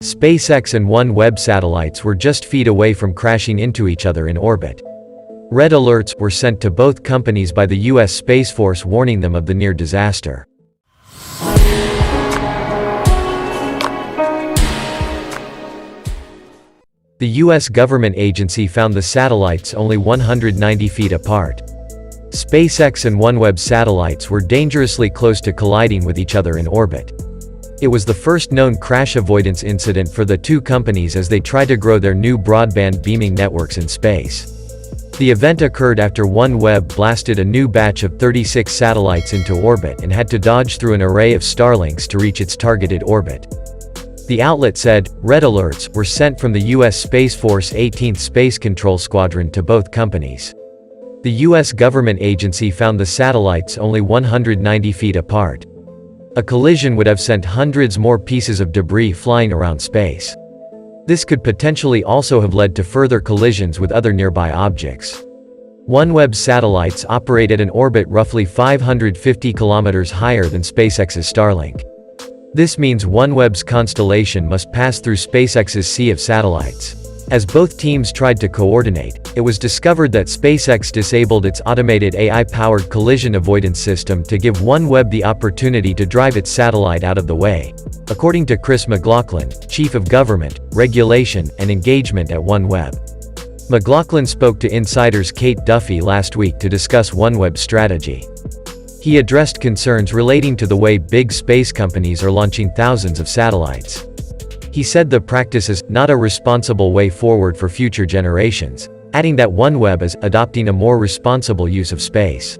SpaceX and OneWeb satellites were just feet away from crashing into each other in orbit. Red alerts were sent to both companies by the U.S. Space Force warning them of the near disaster. The U.S. government agency found the satellites only 190 feet apart. SpaceX and OneWeb satellites were dangerously close to colliding with each other in orbit. It was the first known crash avoidance incident for the two companies as they try to grow their new broadband beaming networks in space. The event occurred after OneWeb blasted a new batch of 36 satellites into orbit and had to dodge through an array of Starlinks to reach its targeted orbit. The outlet said, red alerts were sent from the U.S. Space Force 18th Space Control Squadron to both companies. The U.S. government agency found the satellites only 190 feet apart. A collision would have sent hundreds more pieces of debris flying around space. This could potentially also have led to further collisions with other nearby objects. OneWeb satellites operate at an orbit roughly 550 kilometers higher than SpaceX's Starlink. This means OneWeb's constellation must pass through SpaceX's sea of satellites. As both teams tried to coordinate, it was discovered that SpaceX disabled its automated AI-powered collision avoidance system to give OneWeb the opportunity to drive its satellite out of the way, according to Chris McLaughlin, Chief of Government, Regulation, and Engagement at OneWeb. McLaughlin spoke to Insider's Kate Duffy last week to discuss OneWeb's strategy. He addressed concerns relating to the way big space companies are launching thousands of satellites. He said the practice is not a responsible way forward for future generations, adding that OneWeb is adopting a more responsible use of space.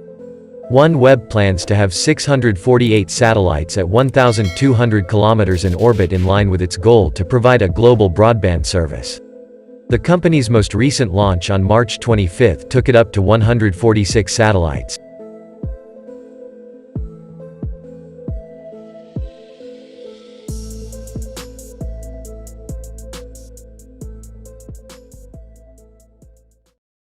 OneWeb plans to have 648 satellites at 1,200 kilometers in orbit in line with its goal to provide a global broadband service. The company's most recent launch on March 25 took it up to 146 satellites.